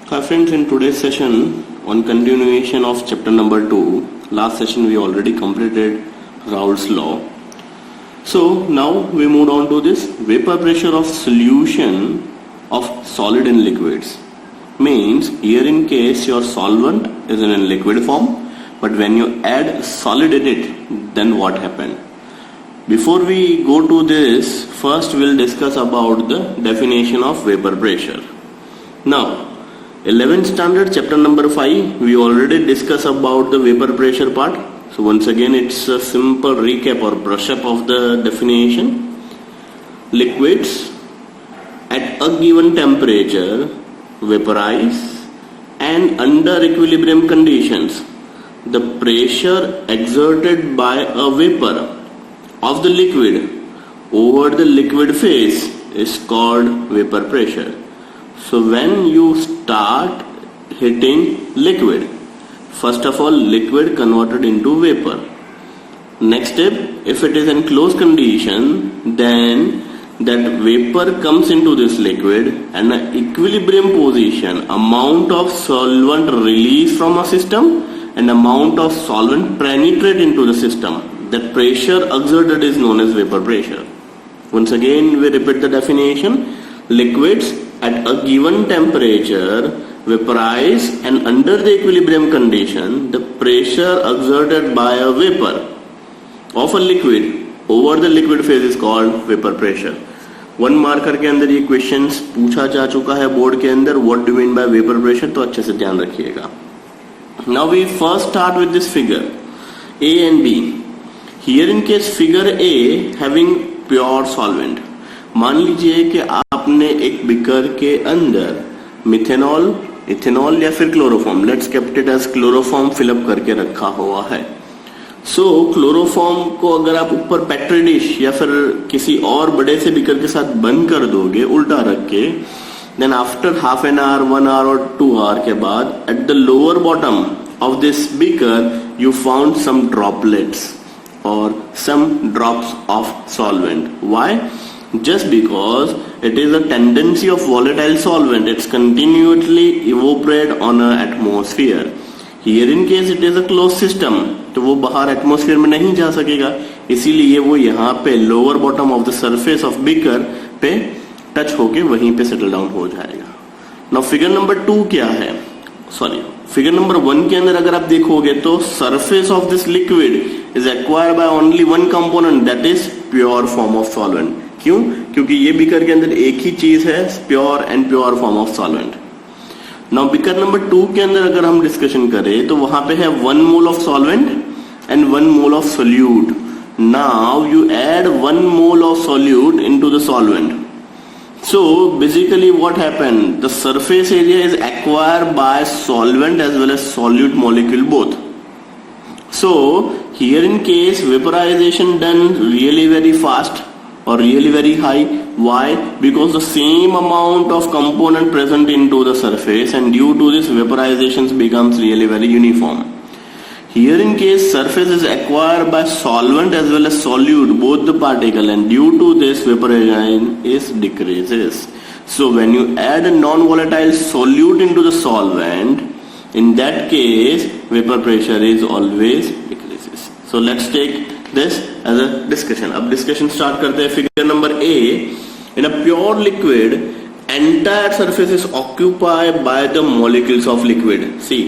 Hi friends, in today's session on continuation of chapter number 2, last session we already completed Raoult's law. So now we moved on to this vapor pressure of solution of solid in liquids. Means here in case your solvent is in a liquid form, but when you add solid in it, then what happened? Before we go to this, first we'll discuss about the definition of vapor pressure. Now 11th standard chapter number 5 we already discussed about the vapor pressure part. So once again it's a simple recap or brush up of the definition. Liquids at a given temperature vaporize, and under equilibrium conditions the pressure exerted by a vapor of the liquid over the liquid phase is called vapor pressure. So when you start hitting liquid, first of all liquid converted into vapor. Next step, if it is in closed condition, then that vapor comes into this liquid and an equilibrium position, amount of solvent released from a system and amount of solvent penetrate into the system. That pressure exerted is known as vapor pressure. Once again we repeat the definition. Liquids at a given temperature vaporize, and under the equilibrium condition the pressure exerted by a vapor of a liquid over the liquid phase is called vapor pressure. 1 marker के अंदर ये questions पूछा जा चुका है board के अंदर. What do mean by vapour pressure, तो अच्छे से ध्यान रखिएगा. Now we first start with this figure A and B. Here in case figure A having pure solvent. मान लीजिए कि आपने एक बिकर के अंदर मिथेनॉल, इथेनॉल या फिर chloroform, let's kept it as chloroform fill up करके रखा हुआ है. सो क्लोरोफॉर्म को अगर आप ऊपर पेट्री डिश या फिर किसी और बड़े से बिकर के साथ बंद कर दोगे उल्टा रख के, then after half an hour, 1 hour और 2 आवर के बाद at the lower bottom of this beaker you found some droplets or some drops of solvent. Why? Just because it is a tendency of volatile solvent, it's continuously evaporate on a atmosphere. Here in case it is a closed system, तो वो बाहर atmosphere में नहीं जा सकेगा, इसीलिए वो यहाँ पे lower bottom of the surface of beaker पे टच होके वहीं पे सेटल डाउन हो जाएगा. नाउ फिगर नंबर 2 क्या है, सॉरी फिगर नंबर 1 के अंदर अगर आप देखोगे तो surface of this liquid is acquired by only one component, that is pure form of solvent. क्यों? क्योंकि ये बिकर के अंदर एक ही चीज है, pure and pure form of solvent. Now beaker number 2 के अंदर अगर हम डिस्कशन करें तो वहां पे है 1 mole of solvent and 1 mole of solute. Now you add 1 mole of solute into the solvent. So basically what happened, the surface area is acquired by solvent as well as solute molecule both. So here in case vaporization done really very fast or really very high. Why? Because the same amount of component present into the surface, and due to this vaporization becomes really very uniform. Here in case surface is acquired by solvent as well as solute, both the particle, and due to this vaporization is decreases. So when you add a non-volatile solute into the solvent, in that case vapor pressure is always decreases. So let's take this as a discussion. अब discussion start करते हैं. Figure number A, in a pure liquid, entire surface is occupied by the molecules of liquid. See,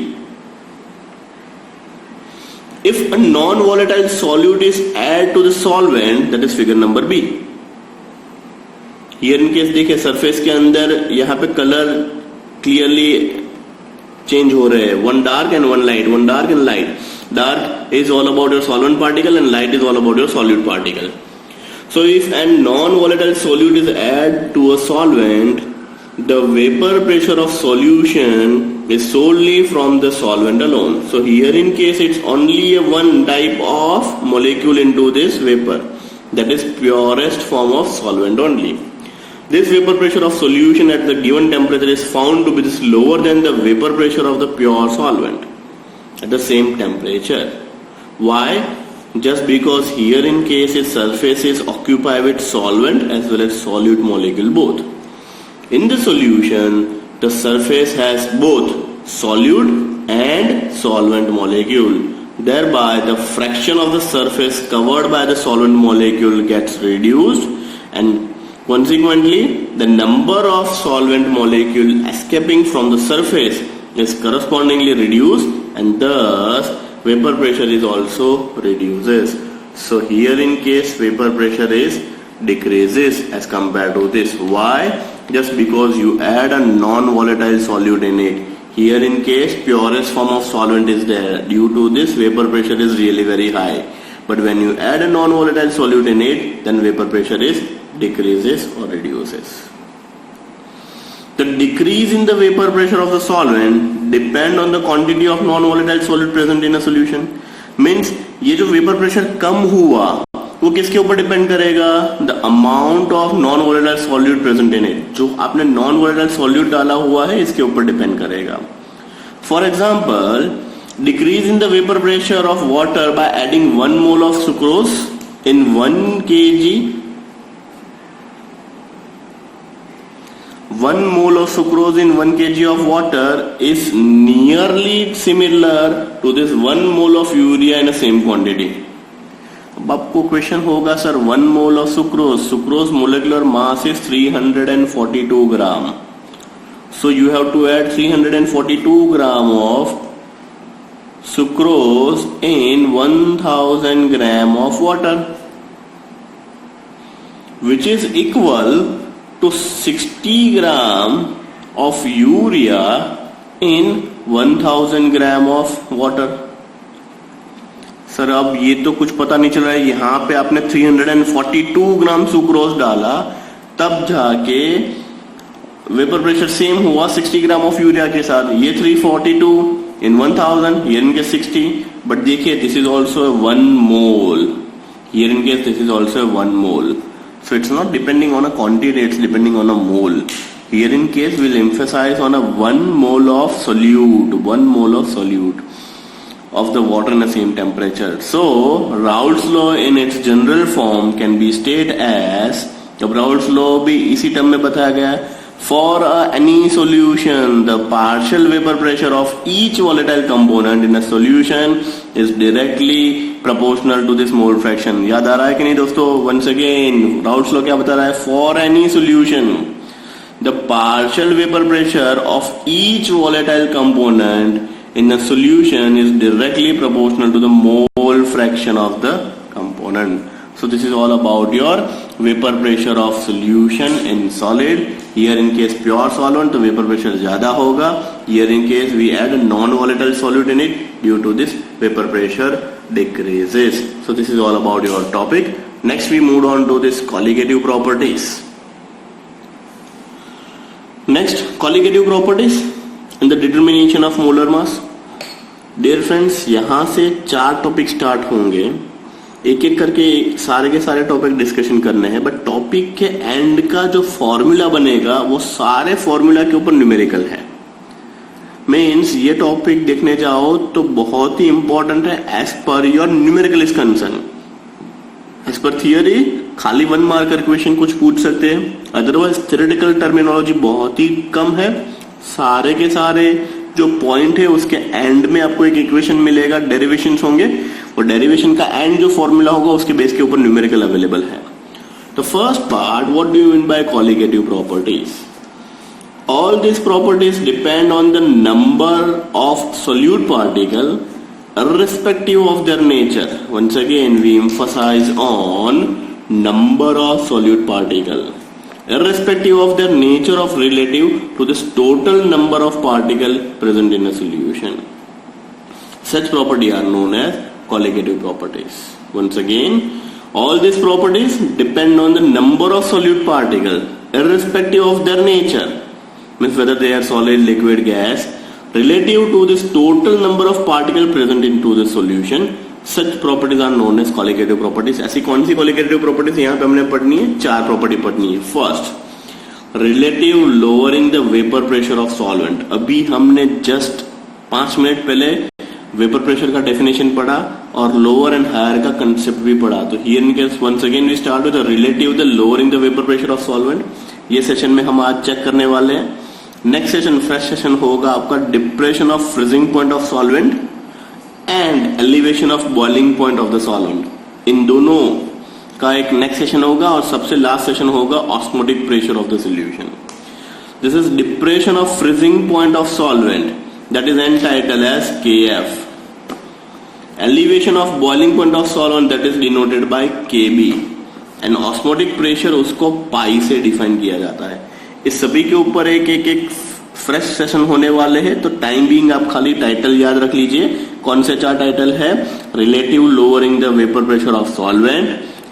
if a non-volatile solute is added to the solvent, that is figure number B. Here in case देखिए surface के अंदर यहाँ पे colour clearly change हो रहे हैं, one dark and one light, one dark and light. Dark is all about your solvent particle and light is all about your solute particle. So if a non-volatile solute is added to a solvent, the vapor pressure of solution is solely from the solvent alone. So here in case it's only a one type of molecule into this vapor, that is purest form of solvent only. This vapor pressure of solution at the given temperature is found to be this lower than the vapor pressure of the pure solvent at the same temperature. Why? Just because here in case its surface is occupied with solvent as well as solute molecule both. In the solution, the surface has both solute and solvent molecule. Thereby the fraction of the surface covered by the solvent molecule gets reduced, and consequently the number of solvent molecule escaping from the surface is correspondingly reduced, and thus vapor pressure is also reduces. So here in case vapor pressure is decreases as compared to this. Why? Just because you add a non-volatile solute in it. Here in case purest form of solvent is there, due to this vapor pressure is really very high. But when you add a non-volatile solute in it, then vapor pressure is decreases or reduces. The decrease in the vapor pressure of the solvent depend on the quantity of non-volatile solute present in a solution. Means ये जो vapor pressure कम हुआ वो किसके ऊपर depend करेगा? The amount of non volatile solute present in it. जो आपने non volatile solute डाला हुआ है इसके ऊपर डिपेंड करेगा. For example, decrease in the vapour pressure of water by adding 1 mole of sucrose in 1 kg. 1 mole of sucrose in 1 kg of water is nearly similar to this 1 mole of urea in the same quantity. अब आपको question होगा sir 1 mole of sucrose molecular mass is 342 gram. So you have to add 342 gram of sucrose in 1000 gram of water, which is equal to 60 gram of urea in 1000 gram of water. Sir अब ये तो कुछ पता नहीं चल रहा है. यहां पे आपने 342 ग्राम सुक्रोज डाला, तब जाके वेपर प्रेशर सेम हुआ 60 ग्राम ऑफ यूरिया के साथ. ये 342 इन 1000, ये इनके 60. बट देखिए this is also 1 mole. Here in case this is also 1 mole. So it's not depending on a quantity, it's depending on a mole. Here in case we'll emphasize on a 1 mole of solute, 1 mole of solute of the water in the same temperature. So Raoult's law in its general form can be stated as, अब Raoult's law भी इसी term में बताया गया है, for any solution the partial vapor pressure of each volatile component in a solution is directly proportional to this mole fraction. याद आ रहा है कि नहीं दोस्तों? once again Raoult's law क्या बता रहा है? for any solution the partial vapor pressure of each volatile component in a solution is directly proportional to the mole fraction of the component. So this is all about your vapor pressure of solution in solid. Here in case pure solvent तो vapor pressure ज्यादा होगा. Here in case we add a non-volatile solute in it, due to this vapor pressure decreases. So this is all about your topic. Next we moved on to this colligative properties. Next, colligative properties in the determination of molar mass. Dear friends, यहाँ से 4 topic start होंगे. एक एक करके सारे के सारे topic discussion करने हैं. बट टॉपिक के एंड का जो फॉर्मूला बनेगा वो सारे फॉर्मूला के ऊपर न्यूमेरिकल है. मीन्स ये टॉपिक देखने जाओ तो बहुत ही इंपॉर्टेंट है as per your numerical is concern. As per theory खाली 1 मार्कर क्वेश्चन कुछ पूछ सकते हैं, अदरवाइज थ्योरेटिकल टर्मिनोलॉजी बहुत ही कम है. सारे के सारे जो पॉइंट है उसके एंड में आपको एक इक्वेशन मिलेगा, डेरिवेशंस होंगे, और डेरिवेशन का एंड जो फॉर्मूला होगा उसके बेस के ऊपर न्यूमेरिकल अवेलेबल है. तो first part, what do you mean by colligative properties? All this properties depend on the number of solute particle irrespective of their nature. Once again we emphasize on number of solute particle irrespective of their nature of relative to this total number of particle present in a solution. Such property are known as colligative properties. Once again, all these properties depend on the number of solute particle irrespective of their nature, means whether they are solid, liquid, gas, relative to this total number of particle present into the solution. Such properties are known as colligative properties. ऐसी कौन सी colligative properties यहाँ पे हमने पढ़नी है? 4 property पढ़नी है. First, relative lowering the vapour pressure of solvent. अभी हमने जस्ट 5 मिनट पहले वेपर प्रेशर का डेफिनेशन पढ़ा और लोअर एंड हायर का कंसेप्ट भी पढ़ा. तो here in case once again we start with relative the lowering the vapour pressure of solvent. ये सेशन में हम आज चेक करने वाले हैं. नेक्स्ट सेशन फ्रेश सेशन होगा आपका depression of freezing point of solvent and elevation of boiling point of the solvent. इन दोनों का एक नेक्स्ट सेशन होगा और सबसे लास्ट सेशन होगा osmotic pressure of the solution. This is depression of freezing point of solvent, that is entitled as KF। Elevation of boiling point of solvent that is denoted by KB and osmotic pressure उसको pi से define किया जाता है। इस सभी के ऊपर एक फ्रेश सेशन होने वाले हैं, तो टाइम बीइंग आप खाली टाइटल याद रख लीजिए। कौन से 4 टाइटल है? Relative lowering the vapour pressure of solvent,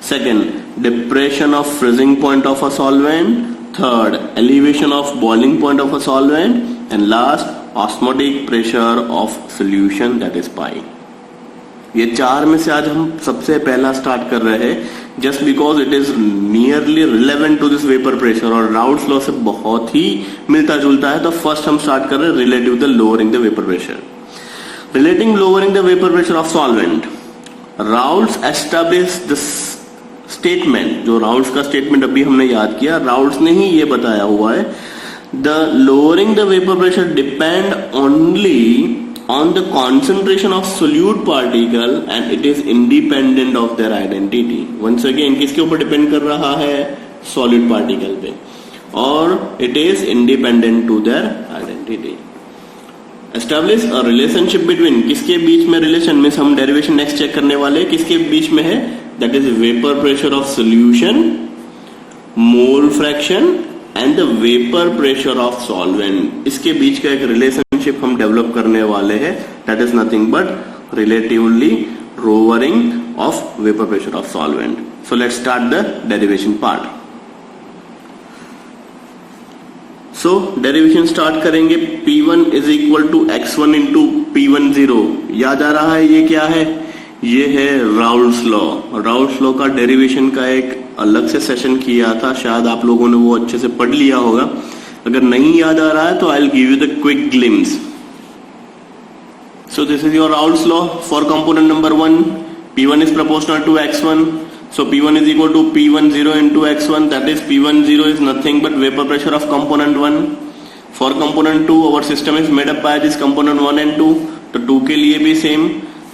second depression of freezing point of a solvent, third elevation of boiling point of a solvent and last osmotic pressure of solution that is pi. ये 4 में से आज हम सबसे पहला start कर रहे हैं, just because it is nearly relevant to this vapour pressure और राउल्ट्स लॉ से बहुत ही मिलता जुलता है। तो फर्स्ट हम स्टार्ट कर रहे हैं relative the lowering the vapour pressure. Relating lowering the vapour pressure of solvent, Raoult's establish the statement. जो राउल्ट्स का स्टेटमेंट अभी हमने याद किया, राउल्ट्स ने ही ये बताया हुआ है, the lowering the vapour pressure depend only on the concentration of solute particle and it is independent of their identity. Once again किसके ऊपर डिपेंड कर रहा है? solute particle पे, और it is independent to their identity. Establish a relationship between, किसके बीच में relation में हम डेरिवेशन नेक्स्ट चेक करने वाले, किसके बीच में है? that is vapor pressure of solution, mole fraction and the vapor pressure of solvent। इसके बीच का एक रिलेशनशिप हम डेवलप करने वाले हैं, that is nothing but relatively lowering of vapor pressure of solvent। So let's start the derivation part। So derivation start करेंगे, P1 is equal to x1 into P10। याद आ रहा है ये क्या है? ये है राउल्ट्स लॉ। राउल्ट्स लॉ का डेरिवेशन का एक अलग से सेशन किया था, शायद आप लोगों ने वो अच्छे से पढ़ लिया होगा। अगर नहीं याद आ रहा है तो I will give you the quick glimpse. So this is your Raoult's law for component number 1। P1 is proportional to x1, so P1 is equal to P10 into x1, that is P10 is nothing but vapor pressure of component 1। For component 2 our system is made up by this component 1 and 2, तो 2 के लिए भी same.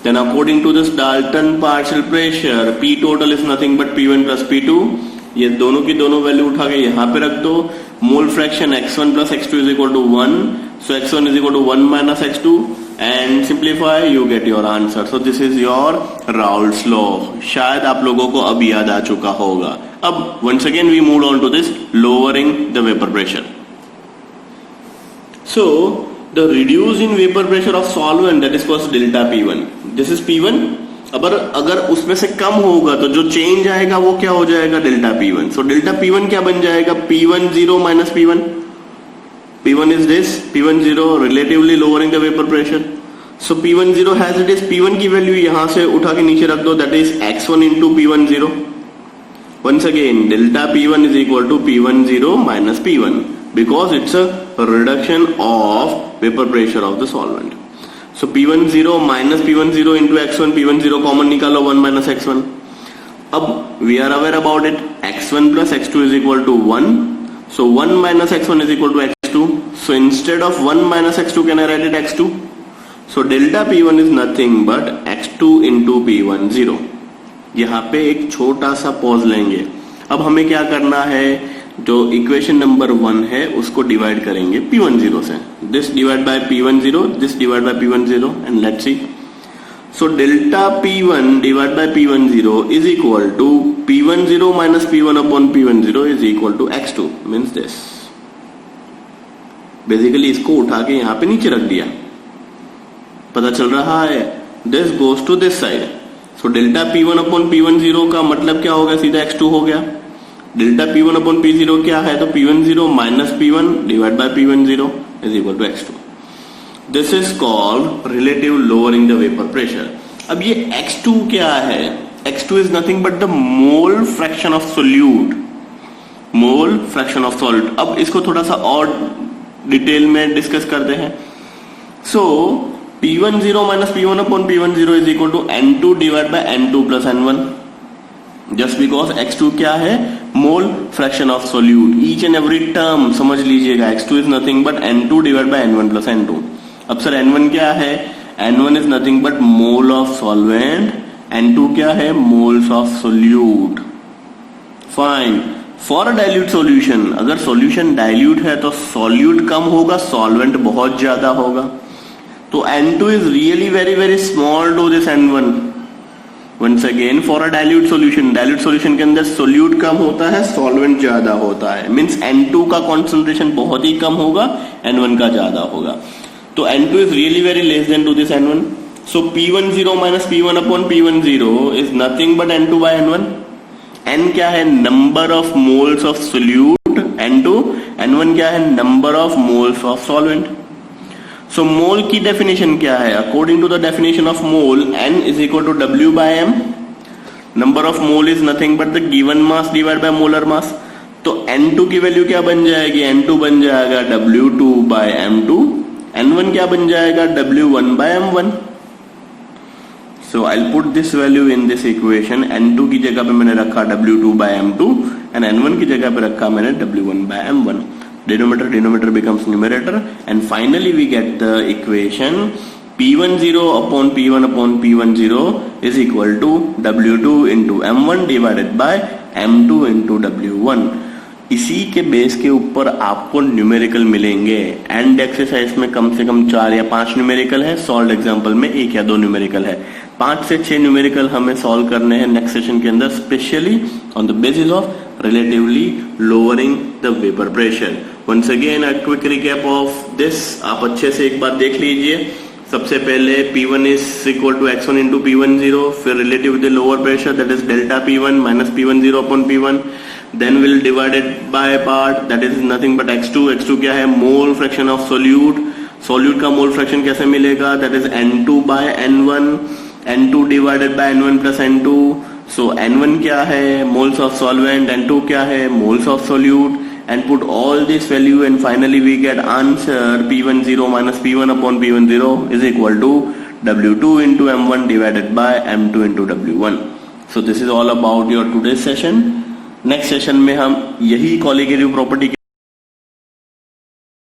Then according to this Dalton partial pressure, P total is nothing but P1 plus P2। ये दोनों की दोनों value उठा के यहाँ पे रख दो। Mole fraction x1 plus x2 is equal to 1, so x1 is equal to 1 minus x2 and simplify you get your answer। So this is your Raoult's law। शायद आप लोगों को अब याद आ चुका होगा। अब once again we moved on to this lowering the vapor pressure। So the reduce in vapor pressure of solvent that is called delta P1। This is P1। अगर उसमें से कम होगा तो जो चेंज आएगा वो क्या हो जाएगा? Delta P1। सो डेल्टा P1 क्या बन जाएगा? P10 minus P1। P1 is this, P10 relatively lowering the vapor pressure। So P10 has it is P1 की वैल्यू यहां से उठा के नीचे रख दो, that is x1 into P10। Once again delta P1 is equal to P10 minus P1 because it's a reduction of vapor pressure of the solvent। So P10 minus P10 into x1, P10 common निकालो, 1 minus x1। अब we are aware about it, x1 plus x2 is equal to 1, so 1 minus x1 is equal to x2। So instead of 1 minus x2 can I write it x2? So delta P1 is nothing but x2 into P10। यहाँ पे एक छोटा सा pause लेंगे। अब हमें क्या करना है? जो इक्वेशन नंबर 1 है उसको डिवाइड करेंगे P10 से। This divide by P10, this divide by P10 and let's see. So delta P1 divide by P10 is equal to P10 minus P1 upon P10 is equal to x2 means this. Basically इसको उठा के यहाँ पे नीचे रख दिया, पता चल रहा है this goes to this side. So delta P1 upon P10 का मतलब क्या होगा? सीधा x2 हो गया। डेल्टा P1 अपॉन P0 क्या है? तो P10 minus P1 divide by P10 is equal to x2। This is called relative lowering the vapour pressure. अब ये x2 क्या है? x2 is nothing but the mole fraction of solute, mole fraction of salt. अब इसको थोड़ा सा और detail में डिस्कस करते हैं। So P10 minus P1 upon P10 is equal to N2 divide by N2 plus N1। Just because x2 क्या है, mole fraction of solute. Each and every term समझ लीजिएगा. x2 is nothing but n2 divide by n1 plus n2. अब sir n1 क्या है, n1 is nothing but mole of solvent, n2 क्या है, moles of solute. Fine. For a dilute solution, अगर solution dilute है तो सॉल्यूट कम होगा, solvent बहुत ज्यादा होगा. तो n2 is really very very small to this n1. Once again, for a dilute solution के अंदर सोल्यूट कम होता है, सॉल्वेंट ज्यादा होता है. मीन्स n2 का कॉन्सेंट्रेशन बहुत ही कम होगा, n1 का ज्यादा होगा. तो n2 is really very less than to this n1. So P10 minus P1 upon P10 is nothing but n2 by n1. n क्या है, number of moles of solute, n2. n1 क्या है, number of moles of solvent. So mole की definition क्या है, according to the definition of mole, n is equal to W by m. Number of mole is nothing but the given mass divide by molar mass. तो n2 की value क्या बन जाएगी, n2 बन जाएगा W2 बाय m2. n1 क्या बन जाएगा, W1 by m1. So I put this value in this equation. n2 की जगह पे मैंने रखा W2 bye m2 and n1 की जगह पे रखा मैंने W1 by m1. Denominator becomes numerator, and finally we get the equation P10 upon P10 is equal to W2 into M1 divided by M2 into W1. इसी के base के ऊपर आपको न्यूमेरिकल मिलेंगे. एंड एक्सरसाइज में कम से कम 4 या 5 न्यूमेरिकल है, सॉल्व एग्जाम्पल में 1 या 2 न्यूमेरिकल है. 5 से 6 न्यूमेरिकल हमें सॉल्व करने हैं नेक्स्ट सेशन के अंदर, specially on the basis of relatively lowering the vapor pressure. Once again a quick recap of this. आप अच्छे से एक बार देख लीजिए. सबसे पहले P1 is equal to x1 into P10, फिर relative with the lower pressure that is delta P1 minus P10 upon P1. Then we'll divide it by part, that is nothing but x2. x2 क्या है, mole fraction of solute. Solute का mole fraction कैसे मिलेगा, that is n2 by n1. n2 divided by n1 plus n2. So n1 क्या है, moles of solvent, n2 क्या है, moles of solute, and put all this value and finally we get answer P10 minus P1 upon P10 is equal to W2 into M1 divided by M2 into W1. So this is all about your today's session. Next session में हम यही colligative property